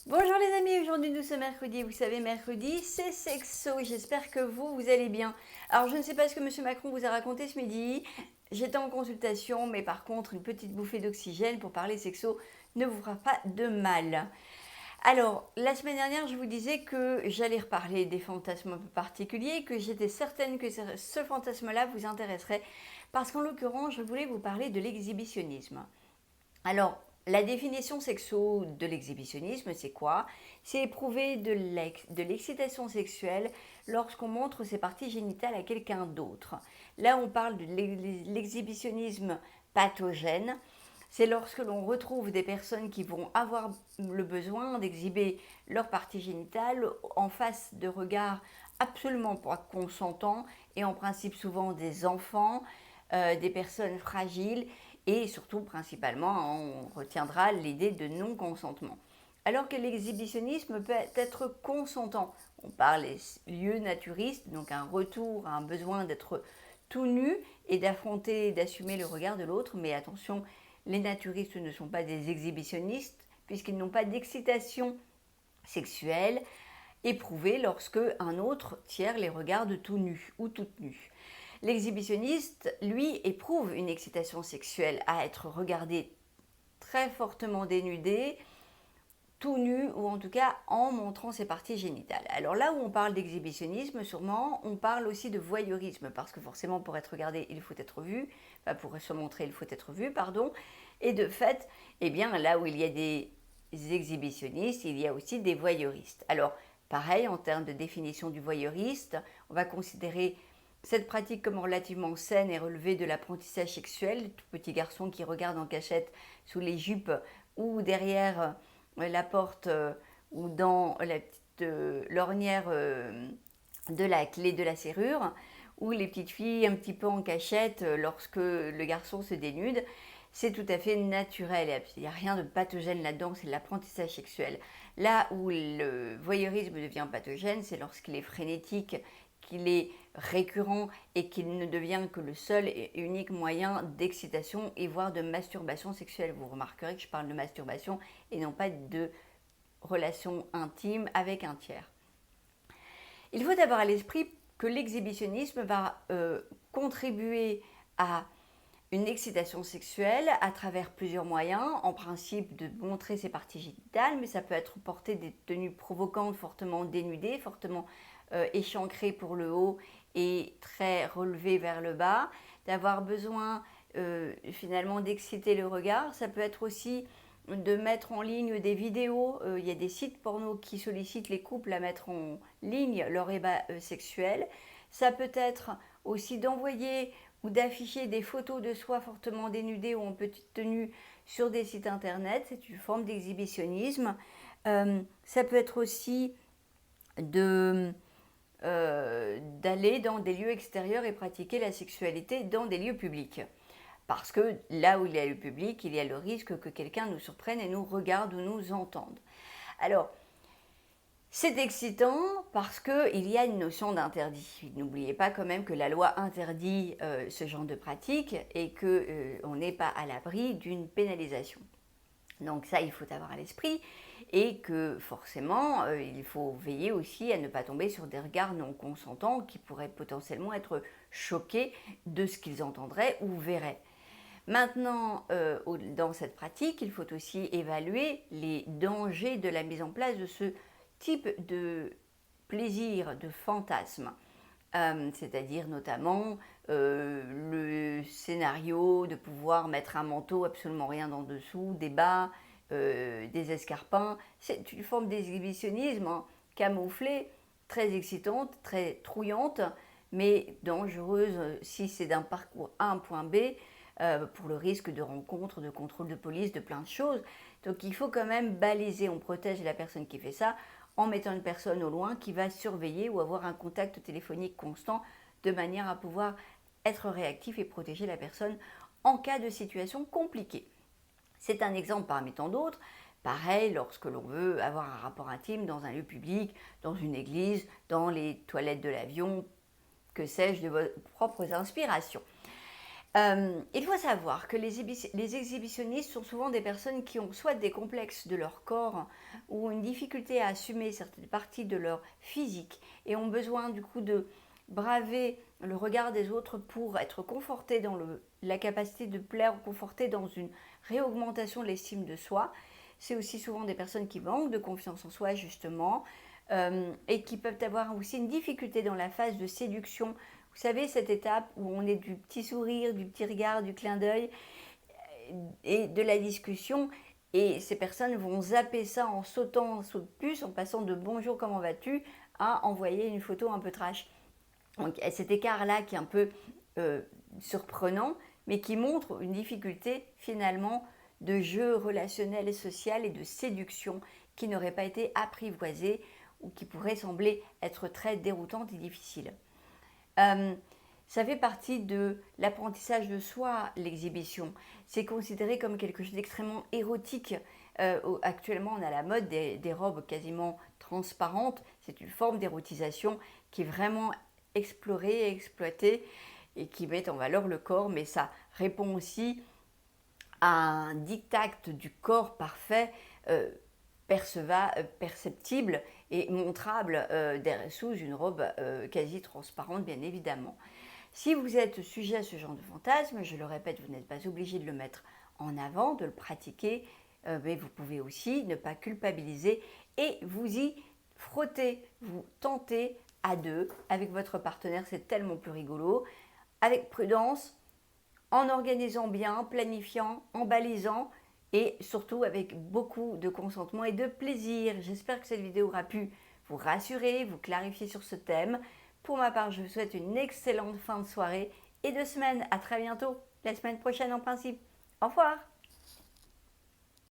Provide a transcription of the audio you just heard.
Bonjour les amis, aujourd'hui nous sommes mercredi, vous savez mercredi c'est sexo, j'espère que vous allez bien. Alors je ne sais pas ce que monsieur Macron vous a raconté ce midi, j'étais en consultation mais par contre une petite bouffée d'oxygène pour parler sexo ne vous fera pas de mal. Alors la semaine dernière je vous disais que j'allais reparler des fantasmes un peu particuliers, que j'étais certaine que ce fantasme là vous intéresserait parce qu'en l'occurrence je voulais vous parler de l'exhibitionnisme. Alors, la définition sexo de l'exhibitionnisme, c'est quoi? C'est éprouver de l'excitation sexuelle lorsqu'on montre ses parties génitales à quelqu'un d'autre. Là, on parle de l'exhibitionnisme pathogène. C'est lorsque l'on retrouve des personnes qui vont avoir le besoin d'exhiber leurs parties génitales en face de regards absolument pas consentants et en principe souvent des enfants, des personnes fragiles et surtout principalement on retiendra l'idée de non-consentement. Alors que l'exhibitionnisme peut être consentant. On parle des lieux naturistes, donc un retour à un besoin d'être tout nu et d'affronter, d'assumer le regard de l'autre. Mais attention, les naturistes ne sont pas des exhibitionnistes puisqu'ils n'ont pas d'excitation sexuelle éprouvée lorsque un autre tiers les regarde tout nus ou toute nues. L'exhibitionniste, lui, éprouve une excitation sexuelle à être regardé très fortement dénudé, tout nu ou en tout cas en montrant ses parties génitales. Alors là où on parle d'exhibitionnisme, sûrement, on parle aussi de voyeurisme parce que forcément pour être regardé, il faut être vu, enfin pour se montrer, il faut être vu, pardon. Et de fait, eh bien là où il y a des exhibitionnistes, il y a aussi des voyeuristes. Alors pareil, en termes de définition du voyeuriste, on va considérer cette pratique comme relativement saine et relevée de l'apprentissage sexuel, tout petit garçon qui regarde en cachette sous les jupes ou derrière la porte ou dans la petite lorgnière de la clé de la serrure, ou les petites filles un petit peu en cachette lorsque le garçon se dénude. C'est tout à fait naturel, il n'y a rien de pathogène là-dedans, c'est l'apprentissage sexuel. Là où le voyeurisme devient pathogène, c'est lorsqu'il est frénétique, qu'il est récurrent et qu'il ne devient que le seul et unique moyen d'excitation et voire de masturbation sexuelle. Vous remarquerez que je parle de masturbation et non pas de relation intime avec un tiers. Il faut avoir à l'esprit que l'exhibitionnisme va contribuer à une excitation sexuelle à travers plusieurs moyens, en principe de montrer ses parties génitales, mais ça peut être porter des tenues provocantes, fortement dénudées, fortement échancrées pour le haut et très relevées vers le bas, d'avoir besoin finalement d'exciter le regard. Ça peut être aussi de mettre en ligne des vidéos. Il y a des sites porno qui sollicitent les couples à mettre en ligne leur ébat sexuel. Ça peut être aussi d'envoyer ou d'afficher des photos de soi fortement dénudées ou en petite tenue sur des sites internet. C'est une forme d'exhibitionnisme. Ça peut être aussi d'aller dans des lieux extérieurs et pratiquer la sexualité dans des lieux publics. Parce que là où il y a le public, il y a le risque que quelqu'un nous surprenne et nous regarde ou nous entende. Alors, c'est excitant parce qu'il y a une notion d'interdit. N'oubliez pas quand même que la loi interdit ce genre de pratique et qu'on n'est pas à l'abri d'une pénalisation. Donc ça, il faut avoir à l'esprit et que forcément, il faut veiller aussi à ne pas tomber sur des regards non consentants qui pourraient potentiellement être choqués de ce qu'ils entendraient ou verraient. Maintenant, dans cette pratique, il faut aussi évaluer les dangers de la mise en place de ce type de plaisir, de fantasme. C'est-à-dire notamment le scénario de pouvoir mettre un manteau, absolument rien en dessous, des bas, des escarpins. C'est une forme d'exhibitionnisme camouflée, très excitante, très trouillante, mais dangereuse si c'est d'un parcours A à un point B, pour le risque de rencontre, de contrôle de police, de plein de choses. Donc il faut quand même baliser, on protège la personne qui fait ça en mettant une personne au loin qui va surveiller ou avoir un contact téléphonique constant de manière à pouvoir être réactif et protéger la personne en cas de situation compliquée. C'est un exemple parmi tant d'autres. Pareil, lorsque l'on veut avoir un rapport intime dans un lieu public, dans une église, dans les toilettes de l'avion, que sais-je, de vos propres inspirations. Il faut savoir que les exhibitionnistes sont souvent des personnes qui ont soit des complexes de leur corps ou une difficulté à assumer certaines parties de leur physique et ont besoin du coup de braver le regard des autres pour être confortés dans la capacité de plaire ou confortés dans une réaugmentation de l'estime de soi. C'est aussi souvent des personnes qui manquent de confiance en soi justement et qui peuvent avoir aussi une difficulté dans la phase de séduction. Vous savez, cette étape où on est du petit sourire, du petit regard, du clin d'œil et de la discussion. Et ces personnes vont zapper ça en sautant en saut de puce, en passant de bonjour, comment vas-tu à envoyer une photo un peu trash. Donc, cet écart-là qui est un peu surprenant, mais qui montre une difficulté finalement de jeu relationnel et social et de séduction qui n'aurait pas été apprivoisée ou qui pourrait sembler être très déroutante et difficile. Ça fait partie de l'apprentissage de soi, l'exhibition. C'est considéré comme quelque chose d'extrêmement érotique. Actuellement, on a la mode des robes quasiment transparentes. C'est une forme d'érotisation qui est vraiment explorée et exploitée et qui met en valeur le corps, mais ça répond aussi à un diktat du corps parfait, perceptible et montrable sous une robe quasi transparente, bien évidemment. Si vous êtes sujet à ce genre de fantasme, je le répète, vous n'êtes pas obligé de le mettre en avant, de le pratiquer, mais vous pouvez aussi ne pas culpabiliser et vous y frotter, vous tenter à deux avec votre partenaire, c'est tellement plus rigolo, avec prudence, en organisant bien, planifiant, en balisant et surtout avec beaucoup de consentement et de plaisir. J'espère que cette vidéo aura pu vous rassurer, vous clarifier sur ce thème. Pour ma part, je vous souhaite une excellente fin de soirée et de semaine. À très bientôt, la semaine prochaine en principe. Au revoir!